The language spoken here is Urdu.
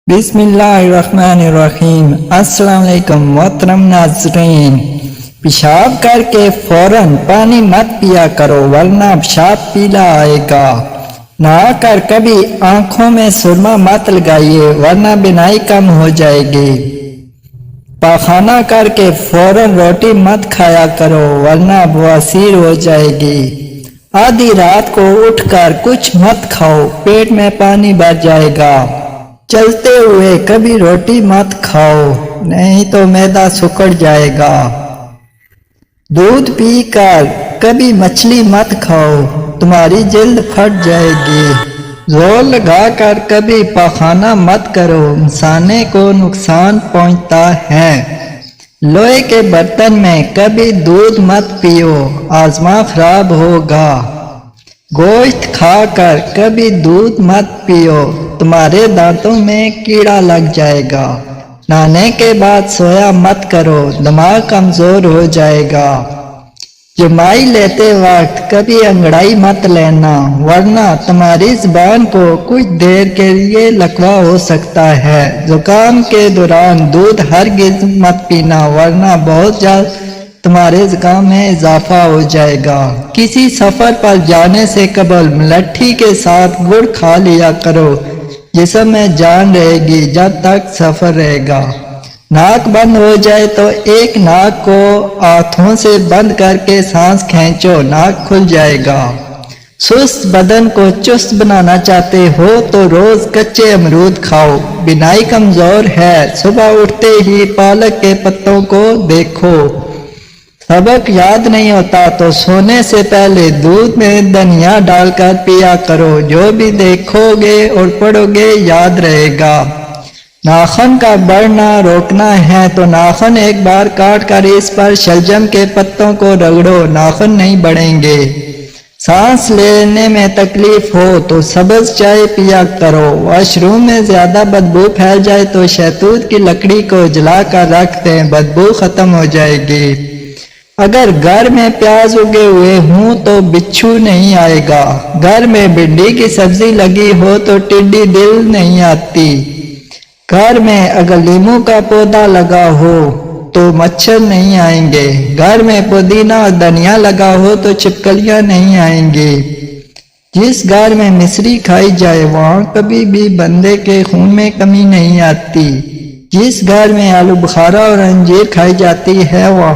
بسم اللہ الرحمن الرحیم۔ السلام علیکم محترم ناظرین، پیشاب کر کے فوراً پانی مت پیا کرو ورنہ پیشاب پیلا آئے گا۔ نہا کر کبھی آنکھوں میں سرما مت لگائیے ورنہ بینائی کم ہو جائے گی۔ پاخانہ کر کے فوراً روٹی مت کھایا کرو ورنہ بواسیر ہو جائے گی۔ آدھی رات کو اٹھ کر کچھ مت کھاؤ، پیٹ میں پانی بھر جائے گا۔ چلتے ہوئے کبھی روٹی مت کھاؤ نہیں تو معدہ سکڑ جائے گا۔ دودھ پی کر کبھی مچھلی مت کھاؤ، تمہاری جلد پھٹ جائے گی۔ زور لگا کر کبھی پاخانہ مت کرو، انسانے کو نقصان پہنچتا ہے۔ لوہے کے برتن میں کبھی دودھ مت پیو، ہاضمہ خراب ہوگا۔ گوشت کھا کر کبھی دودھ مت پیو، تمہارے دانتوں میں کیڑا لگ جائے گا۔ نہانے کے بعد سویا مت کرو، دماغ کمزور ہو جائے گا۔ جمائی لیتے وقت کبھی انگڑائی مت لینا ورنہ تمہاری زبان کو کچھ دیر کے لیے لکوا ہو سکتا ہے۔ زکام کے دوران دودھ ہرگز مت پینا ورنہ بہت جلد تمہارے زکام میں اضافہ ہو جائے گا۔ کسی سفر پر جانے سے قبل ملٹھی کے ساتھ گڑ کھا لیا کرو، جسم میں جان رہے گی جب تک سفر رہے گا۔ ناک بند ہو جائے تو ایک ناک کو ہاتھوں سے بند کر کے سانس کھینچو، ناک کھل جائے گا۔ سست بدن کو چست بنانا چاہتے ہو تو روز کچے امرود کھاؤ۔ بینائی کمزور ہے، صبح اٹھتے ہی پالک کے پتوں کو دیکھو۔ سبق یاد نہیں ہوتا تو سونے سے پہلے دودھ میں دھنیا ڈال کر پیا کرو، جو بھی دیکھو گے اور پڑھو گے یاد رہے گا۔ ناخن کا بڑھنا روکنا ہے تو ناخن ایک بار کاٹ کر اس پر شلجم کے پتوں کو رگڑو، ناخن نہیں بڑھیں گے۔ سانس لینے میں تکلیف ہو تو سبز چائے پیا کرو۔ واش روم میں زیادہ بدبو پھیل جائے تو شہتوت کی لکڑی کو جلا کر رکھ دیں، بدبو ختم ہو جائے گی۔ اگر گھر میں پیاز اگے ہوئے ہوں تو بچھو نہیں آئے گا۔ گھر میں بھنڈی کی سبزی لگی ہو تو ٹڈی دل نہیں آتی۔ گھر میں اگر لیموں کا پودا لگا ہو تو مچھر نہیں آئیں گے۔ گھر میں پودینہ اور دھنیا لگا ہو تو چھپکلیاں نہیں آئیں گی۔ جس گھر میں مصری کھائی جائے وہاں کبھی بھی بندے کے خون میں کمی نہیں آتی۔ جس گھر میں آلو بخارا اور انجیر کھائی جاتی ہے وہاں